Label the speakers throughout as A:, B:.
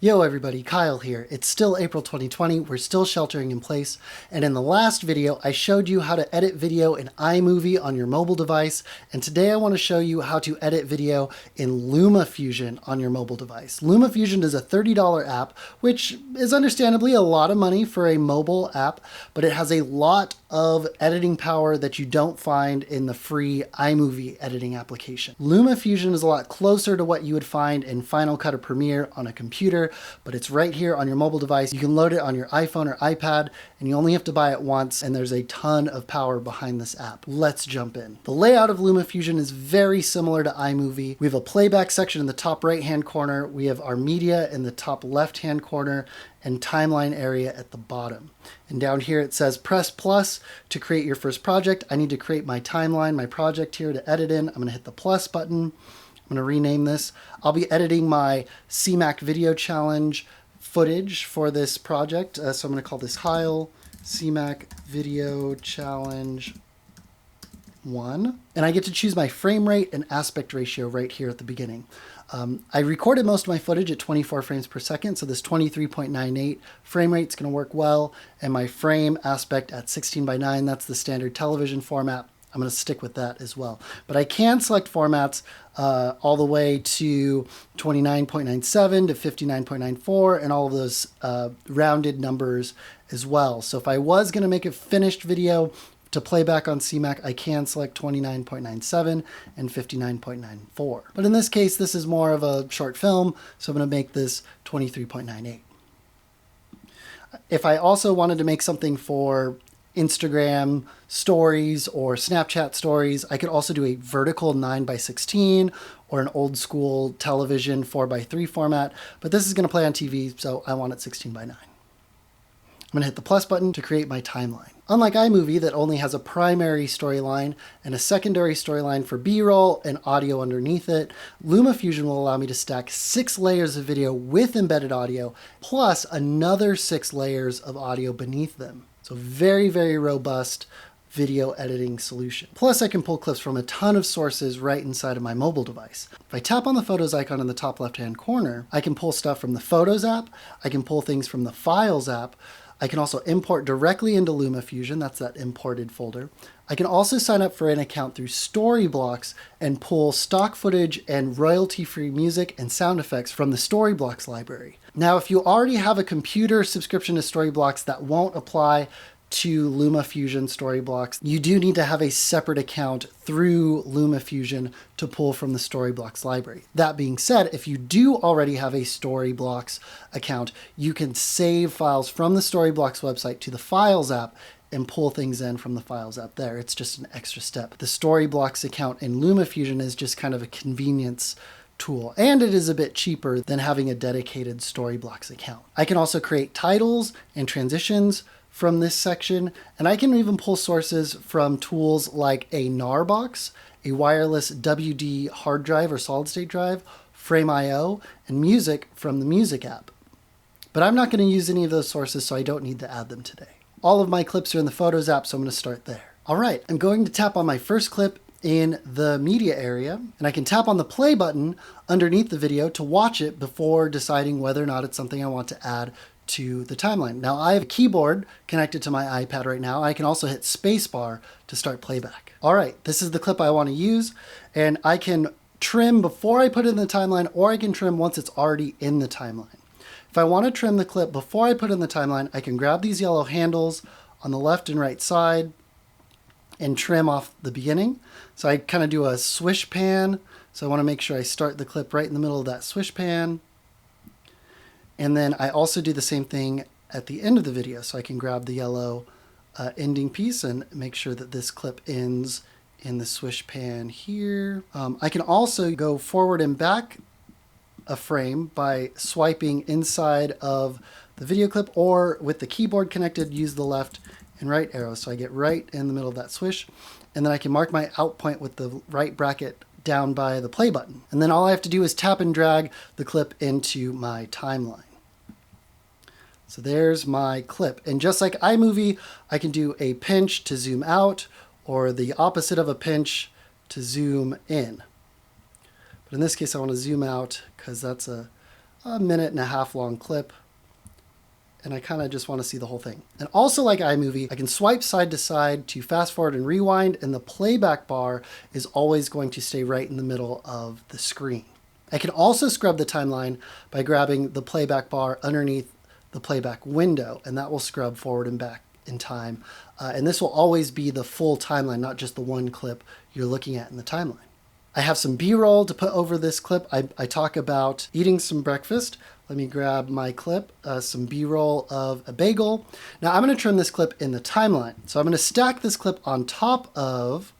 A: Yo everybody, Kyle here. It's still April 2020, we're still sheltering in place, and in the last video I showed you how to edit video in iMovie on your mobile device, and today I want to show you how to edit video in LumaFusion on your mobile device. LumaFusion is a $30 app, which is understandably a lot of money for a mobile app, but it has a lot of editing power that you don't find in the free iMovie editing application. LumaFusion is a lot closer to what you would find in Final Cut or Premiere on a computer, but it's right here on your mobile device. You can load it on your iPhone or iPad, and you only have to buy it once, and there's a ton of power behind this app. Let's jump in. The layout of LumaFusion is very similar to iMovie. We have a playback section in the top right-hand corner, we have our media in the top left-hand corner, and timeline area at the bottom. And down here it says press plus to create your first project. I need to create my timeline, my project here to edit in. I'm going to hit the plus button. I'm going to rename this. I'll be editing my CMAC video challenge footage for this project. So I'm going to call this Kyle CMAC video challenge 1. And I get to choose my frame rate and aspect ratio right here at the beginning. I recorded most of my footage at 24 frames per second, so this 23.98 frame rate is going to work well, and my frame aspect at 16:9, that's the standard television format. I'm going to stick with that as well. But I can select formats all the way to 29.97 to 59.94 and all of those rounded numbers as well. So if I was going to make a finished video to play back on CMAC, I can select 29.97 and 59.94. But in this case, this is more of a short film, so I'm going to make this 23.98. If I also wanted to make something for Instagram stories or Snapchat stories, I could also do a vertical 9:16 or an old school television 4:3 format, but this is going to play on TV, so I want it 16:9. I'm going to hit the plus button to create my timeline. Unlike iMovie that only has a primary storyline and a secondary storyline for B-roll and audio underneath it, LumaFusion will allow me to stack 6 layers of video with embedded audio, plus another 6 layers of audio beneath them. So very, very robust video editing solution. Plus I can pull clips from a ton of sources right inside of my mobile device. If I tap on the Photos icon in the top left-hand corner, I can pull stuff from the Photos app, I can pull things from the Files app, I can also import directly into LumaFusion, that's that imported folder. I can also sign up for an account through Storyblocks and pull stock footage and royalty-free music and sound effects from the Storyblocks library. Now, if you already have a computer subscription to Storyblocks, that won't apply to LumaFusion Storyblocks. You do need to have a separate account through LumaFusion to pull from the Storyblocks library. That being said, if you do already have a Storyblocks account, you can save files from the Storyblocks website to the Files app and pull things in from the Files app there. It's just an extra step. The Storyblocks account in LumaFusion is just kind of a convenience tool, and it is a bit cheaper than having a dedicated Storyblocks account. I can also create titles and transitions from this section, and I can even pull sources from tools like a Narbox, a wireless WD hard drive or solid state drive, Frame.io, and music from the Music app. But I'm not going to use any of those sources, so I don't need to add them today. All of my clips are in the Photos app, so I'm going to start there. All right, I'm going to tap on my first clip in the media area, and I can tap on the play button underneath the video to watch it before deciding whether or not it's something I want to add to the timeline. Now I have a keyboard connected to my iPad right now. I can also hit spacebar to start playback. All right, this is the clip I want to use, and I can trim before I put it in the timeline, or I can trim once it's already in the timeline. If I want to trim the clip before I put it in the timeline, I can grab these yellow handles on the left and right side and trim off the beginning. So I kind of do a swish pan. So I want to make sure I start the clip right in the middle of that swish pan. And then I also do the same thing at the end of the video. So I can grab the yellow ending piece and make sure that this clip ends in the swish pan here. I can also go forward and back a frame by swiping inside of the video clip, or with the keyboard connected, use the left and right arrows. So I get right in the middle of that swish, and then I can mark my out point with the right bracket down by the play button. And then all I have to do is tap and drag the clip into my timeline. So there's my clip. And just like iMovie, I can do a pinch to zoom out, or the opposite of a pinch to zoom in. But in this case, I want to zoom out because that's a a 1.5 minute long clip. And I kind of just want to see the whole thing. And also like iMovie, I can swipe side to side to fast forward and rewind, and the playback bar is always going to stay right in the middle of the screen. I can also scrub the timeline by grabbing the playback bar underneath the playback window, and that will scrub forward and back in time. And this will always be the full timeline, not just the one clip you're looking at in the timeline. I have some B-roll to put over this clip. I talk about eating some breakfast. Let me grab my clip, some B-roll of a bagel. Now I'm going to trim this clip in the timeline. So I'm going to stack this clip on top of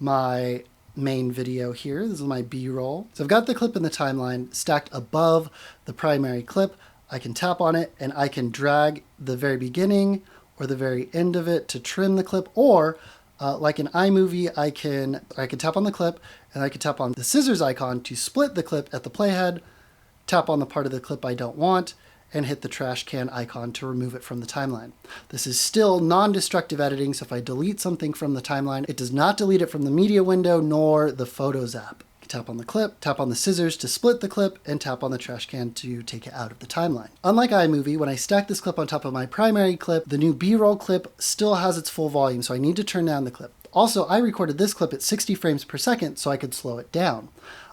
A: my main video here. This is my B-roll. So I've got the clip in the timeline stacked above the primary clip. I can tap on it and I can drag the very beginning or the very end of it to trim the clip, or like in iMovie, I can tap on the clip and I can tap on the scissors icon to split the clip at the playhead, tap on the part of the clip I don't want, and hit the trash can icon to remove it from the timeline. This is still non-destructive editing, so if I delete something from the timeline, it does not delete it from the media window nor the Photos app. You tap on the clip, tap on the scissors to split the clip, and tap on the trash can to take it out of the timeline. Unlike iMovie, when I stack this clip on top of my primary clip, the new B-roll clip still has its full volume, so I need to turn down the clip. Also, I recorded this clip at 60 frames per second, so I could slow it down.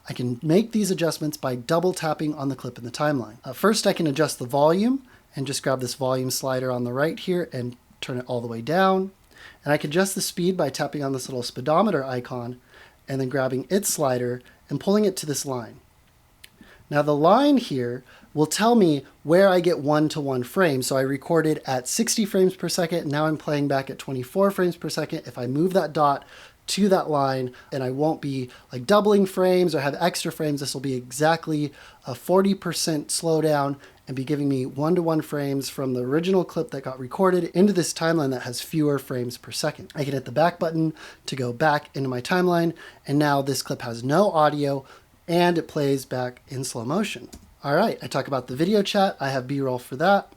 A: I can make these adjustments by double tapping on the clip in the timeline. First, I can adjust the volume and just grab this volume slider on the right here and turn it all the way down. And I can adjust the speed by tapping on this little speedometer icon and then grabbing its slider and pulling it to this line. Now the line here will tell me where I get 1-to-1 frames. So I recorded at 60 frames per second. Now I'm playing back at 24 frames per second. If I move that dot to that line, and I won't be like doubling frames or have extra frames, this will be exactly a 40% slowdown and be giving me 1-to-1 frames from the original clip that got recorded into this timeline that has fewer frames per second. I can hit the back button to go back into my timeline, and now this clip has no audio and it plays back in slow motion. All right, I talk about the video chat. I have B-roll for that.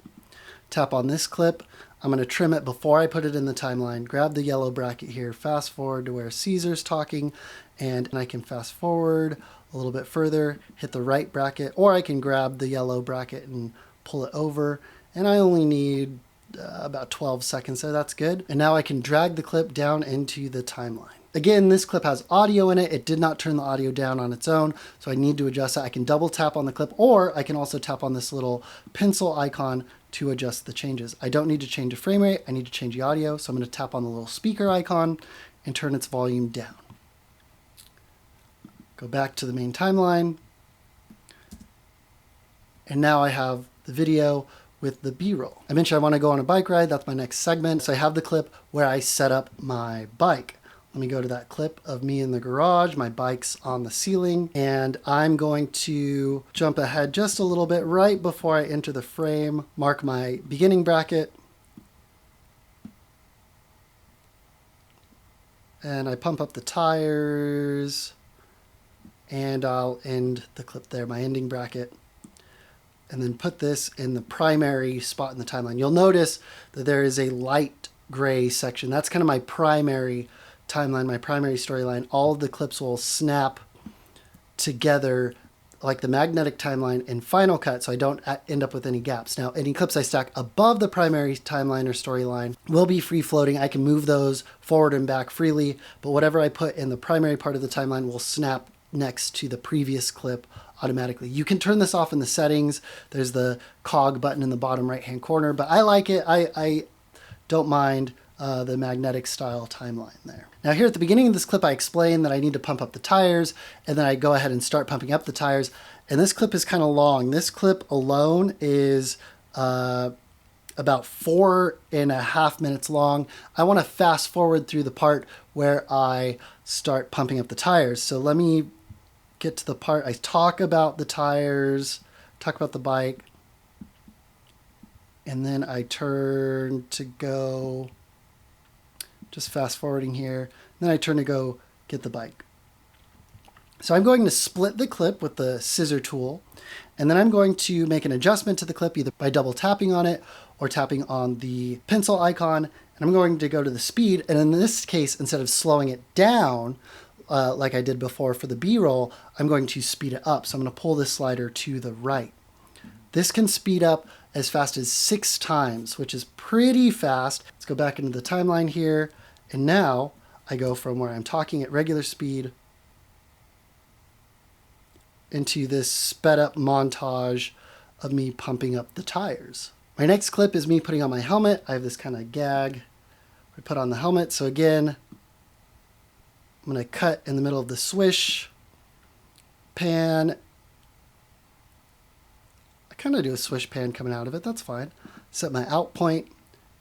A: Tap on this clip. I'm going to trim it before I put it in the timeline. Grab the yellow bracket here, fast forward to where Caesar's talking, and I can fast forward a little bit further, hit the right bracket, or I can grab the yellow bracket and pull it over. And I only need about 12 seconds, so that's good. And now I can drag the clip down into the timeline. Again, this clip has audio in it. It did not turn the audio down on its own, so I need to adjust it. I can double tap on the clip, or I can also tap on this little pencil icon to adjust the changes. I don't need to change the frame rate. I need to change the audio, so I'm going to tap on the little speaker icon and turn its volume down. Go back to the main timeline, and now I have the video with the B-roll. I mentioned I want to go on a bike ride. That's my next segment. So I have the clip where I set up my bike. Let me go to that clip of me in the garage. My bike's on the ceiling, and I'm going to jump ahead just a little bit right before I enter the frame, mark my beginning bracket, and I pump up the tires, and I'll end the clip there, my ending bracket, and then put this in the primary spot in the timeline. You'll notice that there is a light gray section. That's kind of my primary timeline, my primary storyline. All of the clips will snap together like the magnetic timeline in Final Cut, so I don't end up with any gaps. Now, any clips I stack above the primary timeline or storyline will be free floating. I can move those forward and back freely, but whatever I put in the primary part of the timeline will snap next to the previous clip automatically. You can turn this off in the settings. There's the cog button in the bottom right-hand corner, but I like it. I don't mind the magnetic style timeline there. Now here at the beginning of this clip, I explain that I need to pump up the tires, and then I go ahead and start pumping up the tires. And this clip is kind of long. This clip alone is about 4.5 minutes long. I want to fast forward through the part where I start pumping up the tires. So let me get to the part I talk about the tires, talk about the bike, and then I turn to go, just fast forwarding here, and then I turn to go get the bike. So I'm going to split the clip with the scissor tool, and then I'm going to make an adjustment to the clip either by double tapping on it or tapping on the pencil icon, and I'm going to go to the speed, and in this case, instead of slowing it down like I did before for the B-roll, I'm going to speed it up. So I'm going to pull this slider to the right. This can speed up as fast as 6 times, which is pretty fast. Let's go back into the timeline here. And now I go from where I'm talking at regular speed into this sped up montage of me pumping up the tires. My next clip is me putting on my helmet. I have this kind of gag. I put on the helmet. So again, I'm going to cut in the middle of the swish, pan. I kind of do a swish pan coming out of it. That's fine. Set my out point,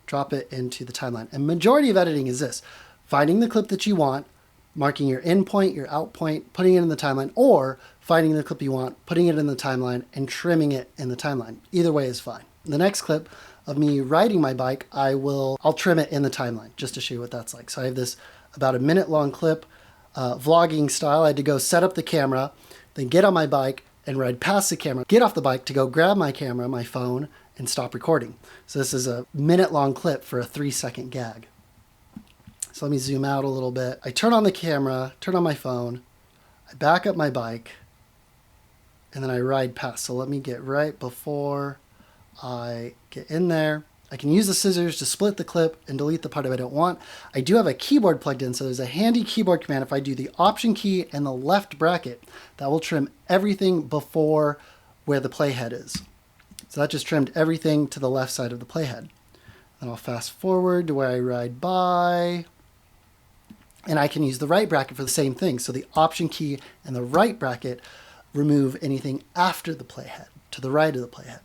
A: drop it into the timeline. And majority of editing is this: finding the clip that you want, marking your in point, your out point, putting it in the timeline, or finding the clip you want, putting it in the timeline, and trimming it in the timeline. Either way is fine. The next clip of me riding my bike, I'll trim it in the timeline just to show you what that's like. So I have this about a minute long clip, vlogging style. I had to go set up the camera, then get on my bike and ride past the camera, get off the bike to go grab my camera, my phone, and stop recording. So this is a minute long clip for a 3-second gag. So let me zoom out a little bit. I turn on the camera, turn on my phone, I back up my bike, and then I ride past. So let me get right before I get in there. I can use the scissors to split the clip and delete the part I don't want. I do have a keyboard plugged in, so there's a handy keyboard command. If I do the Option key and the left bracket, that will trim everything before where the playhead is. So that just trimmed everything to the left side of the playhead. Then I'll fast forward to where I ride by, and I can use the right bracket for the same thing. So the Option key and the right bracket remove anything after the playhead, to the right of the playhead.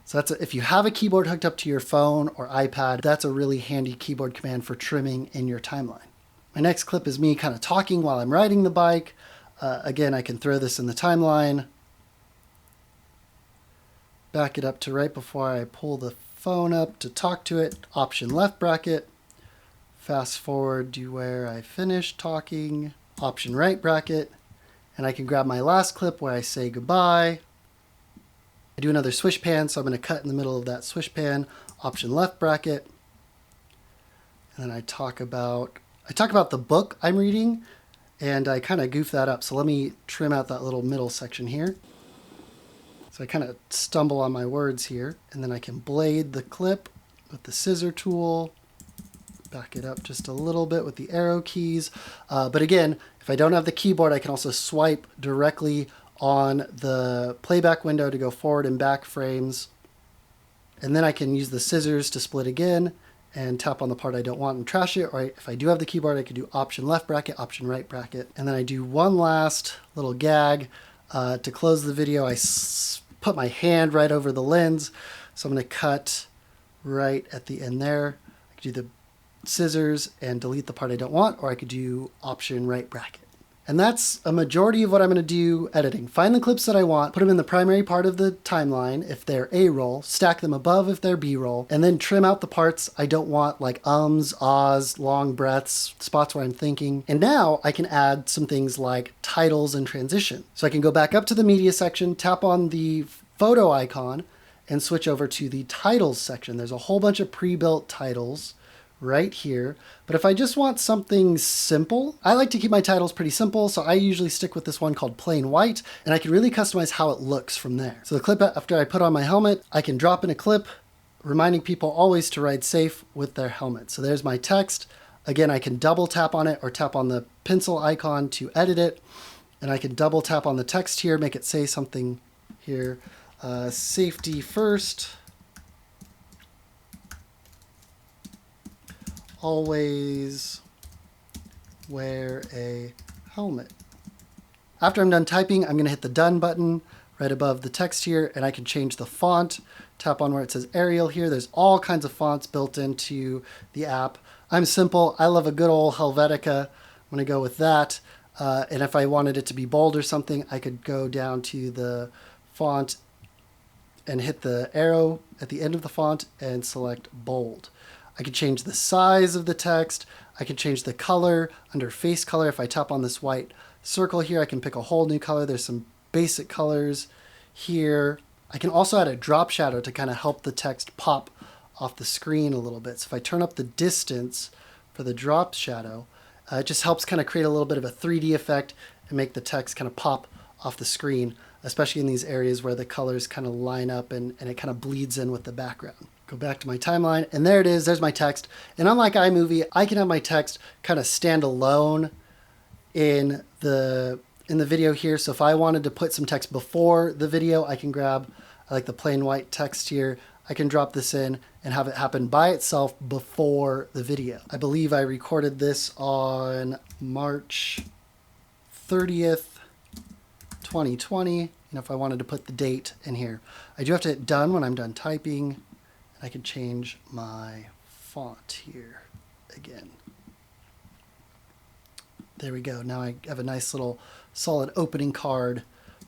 A: So if you have a keyboard hooked up to your phone or iPad, that's a really handy keyboard command for trimming in your timeline. My next clip is me kind of talking while I'm riding the bike. Again, I can throw this in the timeline, back it up to right before I pull the phone up to talk to it, Option left bracket, fast forward to where I finish talking, Option right bracket, and I can grab my last clip where I say goodbye. I do another swish pan, so I'm going to cut in the middle of that swish pan, Option left bracket, and then I talk about the book I'm reading, and I kind of goof that up. So let me trim out that little middle section here. So I kind of stumble on my words here, and then I can blade the clip with the scissor tool, back it up just a little bit with the arrow keys. But again, if I don't have the keyboard, I can also swipe directly on the playback window to go forward and back frames. And then I can use the scissors to split again and tap on the part I don't want and trash it. Or if I do have the keyboard, I could do Option left bracket, Option right bracket. And then I do one last little gag. To close the video, I put my hand right over the lens. So I'm going to cut right at the end there. I could do the scissors and delete the part I don't want, or I could do Option right bracket. And that's a majority of what I'm going to do editing. Find the clips that I want, put them in the primary part of the timeline if they're A-roll, stack them above if they're B-roll, and then trim out the parts I don't want, like ums, ahs, long breaths, spots where I'm thinking. And now I can add some things like titles and transition. So I can go back up to the media section, tap on the photo icon, and switch over to the titles section. There's a whole bunch of pre-built titles right here. But if I just want something simple, I like to keep my titles pretty simple, so I usually stick with this one called plain white, and I can really customize how it looks from there. So the clip after I put on my helmet, I can drop in a clip reminding people always to ride safe with their helmet. So there's my text. Again, I can double tap on it or tap on the pencil icon to edit it, and I can double tap on the text here, make it say something here. Safety first. Always wear a helmet. After I'm done typing, I'm going to hit the done button right above the text here, and I can change the font. Tap on where it says Arial here. There's all kinds of fonts built into the app. I'm simple. I love a good old Helvetica. I'm going to go with that. And if I wanted it to be bold or something, I could go down to the font and hit the arrow at the end of the font and select bold. I can change the size of the text. I can change the color under face color. If I tap on this white circle here, I can pick a whole new color. There's some basic colors here. I can also add a drop shadow to kind of help the text pop off the screen a little bit. So if I turn up the distance for the drop shadow, it just helps kind of create a little bit of a 3D effect and make the text kind of pop off the screen. especially in these areas where the colors kind of line up and it kind of bleeds in with the background. Go back to my timeline, and there it is. There's my text. And unlike iMovie, I can have my text kind of stand alone in the video here. So if I wanted to put some text before the video, I can grab, I like the plain white text here. I can drop this in and have it happen by itself before the video. I believe I recorded this on March 30th, 2020. If I wanted to put the date in here, I do have to hit done when I'm done typing. I can change my font here again. There we go. Now I have a nice little solid opening card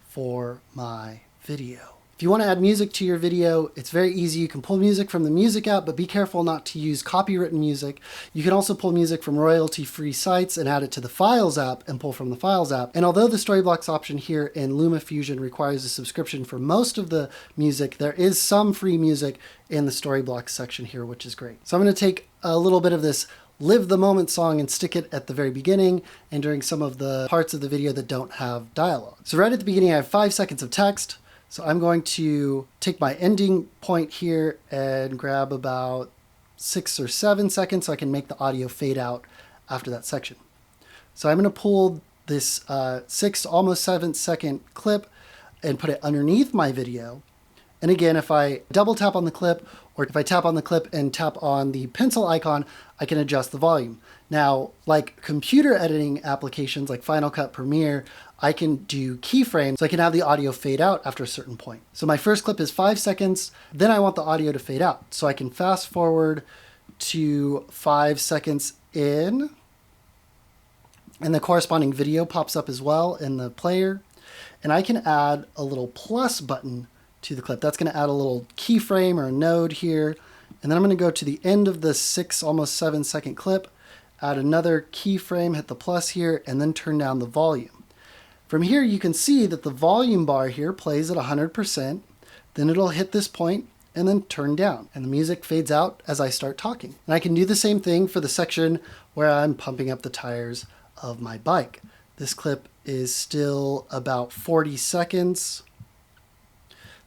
A: for my video. If you want to add music to your video, it's very easy. You can pull music from the music app, but be careful not to use copywritten music. You can also pull music from royalty-free sites and add it to the Files app and pull from the Files app. And although the Storyblocks option here in LumaFusion requires a subscription for most of the music, there is some free music in the Storyblocks section here, which is great. So I'm going to take a little bit of this Live the Moment song and stick it at the very beginning and during some of the parts of the video that don't have dialogue. So right at the beginning, I have 5 seconds of text. So I'm going to take my ending point here and grab about 6 or 7 seconds so I can make the audio fade out after that section. So I'm going to pull this 6, almost 7-second clip and put it underneath my video. And again, if I double tap on the clip, or if I tap on the clip and tap on the pencil icon, I can adjust the volume. Now, like computer editing applications like Final Cut Premiere, I can do keyframes, so I can have the audio fade out after a certain point. So my first clip is 5 seconds, then I want the audio to fade out. So I can fast forward to 5 seconds in, and the corresponding video pops up as well in the player. And I can add a little plus button to the clip. That's going to add a little keyframe or a node here. And then I'm going to go to the end of the 6, almost 7-second clip, add another keyframe, hit the plus here, and then turn down the volume. From here, you can see that the volume bar here plays at 100%. Then it'll hit this point and then turn down, and the music fades out as I start talking. And I can do the same thing for the section where I'm pumping up the tires of my bike. This clip is still about 40 seconds.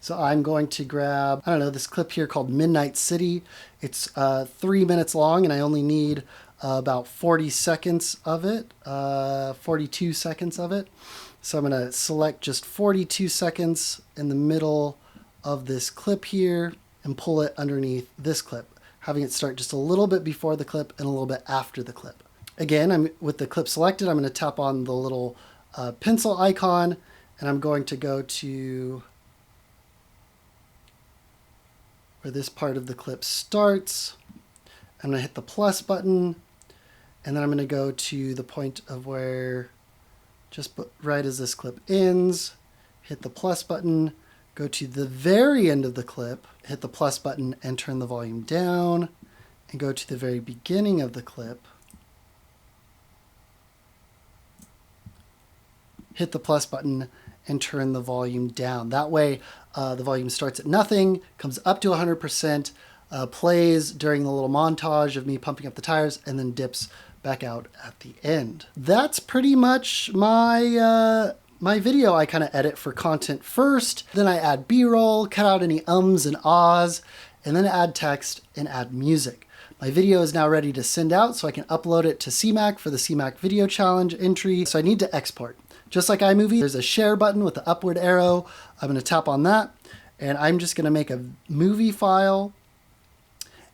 A: So I'm going to grab, I don't know, this clip here called Midnight City. It's 3 minutes long, and I only need about 40 seconds of it, 42 seconds of it. So I'm going to select just 42 seconds in the middle of this clip here and pull it underneath this clip, having it start just a little bit before the clip and a little bit after the clip. Again, with the clip selected, I'm going to tap on the little pencil icon, and I'm going to go to where this part of the clip starts. I'm going to hit the plus button, and then I'm going to go to the point of where, just right as this clip ends, hit the plus button, go to the very end of the clip, hit the plus button and turn the volume down, and go to the very beginning of the clip, hit the plus button and turn the volume down. That way the volume starts at nothing, comes up to 100%, plays during the little montage of me pumping up the tires, and then dips back out at the end. That's pretty much my my video. I kind of edit for content first, then I add B-roll, cut out any ums and ahs, and then add text and add music. My video is now ready to send out, so I can upload it to CMAC for the CMAC Video Challenge entry. So I need to export. Just like iMovie, there's a share button with the upward arrow. I'm going to tap on that, and I'm just going to make a movie file.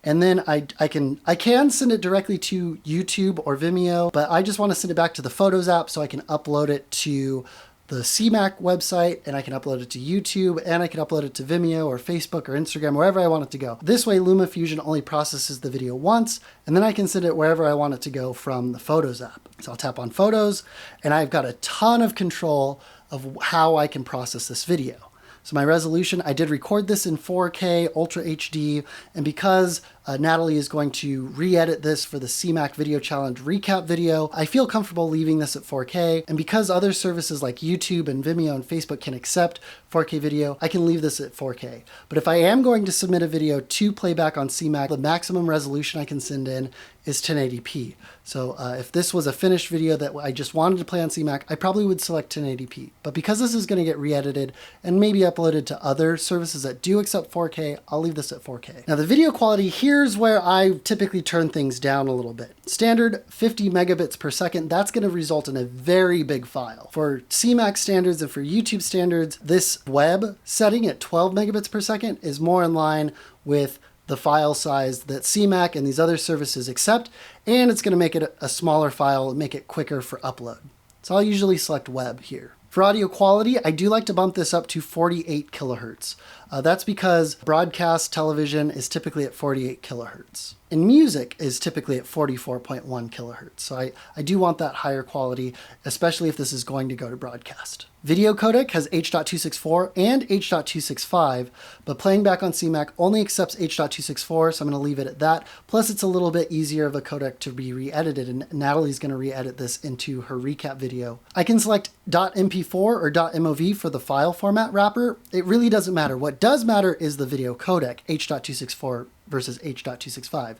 A: And then I can send it directly to YouTube or Vimeo, but I just want to send it back to the Photos app so I can upload it to the CMAC website, and I can upload it to YouTube, and I can upload it to Vimeo or Facebook or Instagram, wherever I want it to go. This way, LumaFusion only processes the video once, and then I can send it wherever I want it to go from the Photos app. So I'll tap on Photos, and I've got a ton of control of how I can process this video. So my resolution, I did record this in 4K Ultra HD, and because Natalie is going to re-edit this for the CMAC Video Challenge recap video. I feel comfortable leaving this at 4K, and because other services like YouTube and Vimeo and Facebook can accept 4K video, I can leave this at 4K. But if I am going to submit a video to playback on CMAC, the maximum resolution I can send in is 1080p. So if this was a finished video that I just wanted to play on CMAC, I probably would select 1080p. But because this is going to get re-edited and maybe uploaded to other services that do accept 4K, I'll leave this at 4K. Now the video quality, here's where I typically turn things down a little bit. Standard 50 megabits per second, that's going to result in a very big file. For CMAC standards and for YouTube standards, this web setting at 12 megabits per second is more in line with the file size that CMAC and these other services accept, and it's going to make it a smaller file and make it quicker for upload. So I'll usually select web here. For audio quality, I do like to bump this up to 48 kilohertz. That's because broadcast television is typically at 48 kilohertz. And music is typically at 44.1 kilohertz. So I do want that higher quality, especially if this is going to go to broadcast. Video codec has H.264 and H.265, but playing back on CMAC only accepts H.264, so I'm going to leave it at that. Plus, it's a little bit easier of a codec to be re-edited, and Natalie's going to re-edit this into her recap video. I can select .mp4 or .mov for the file format wrapper. It really doesn't matter. What does matter is the video codec, H.264 versus H.265.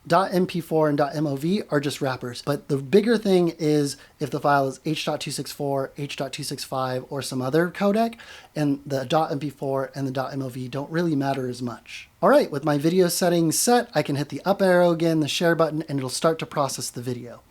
A: .mp4 and .mov are just wrappers, but the bigger thing is if the file is H.264, H.265, or some other codec, and the .mp4 and the .mov don't really matter as much. All right, with my video settings set, I can hit the up arrow again, the share button, and it'll start to process the video.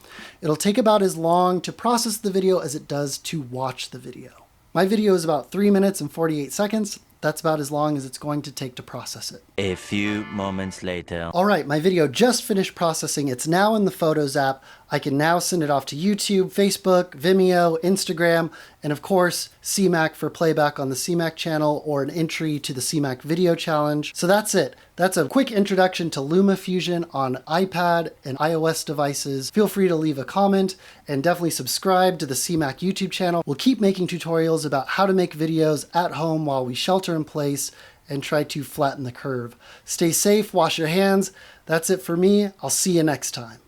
A: It'll take about as long to process the video as it does to watch the video. My video is about 3 minutes and 48 seconds. That's about as long as it's going to take to process it.
B: A few moments later.
A: All right, my video just finished processing. It's now in the Photos app. I can now send it off to YouTube, Facebook, Vimeo, Instagram, and of course, CMAC for playback on the CMAC channel or an entry to the CMAC Video Challenge. So that's it. That's a quick introduction to LumaFusion on iPad and iOS devices. Feel free to leave a comment and definitely subscribe to the CMAC YouTube channel. We'll keep making tutorials about how to make videos at home while we shelter in place and try to flatten the curve. Stay safe, wash your hands. That's it for me. I'll see you next time.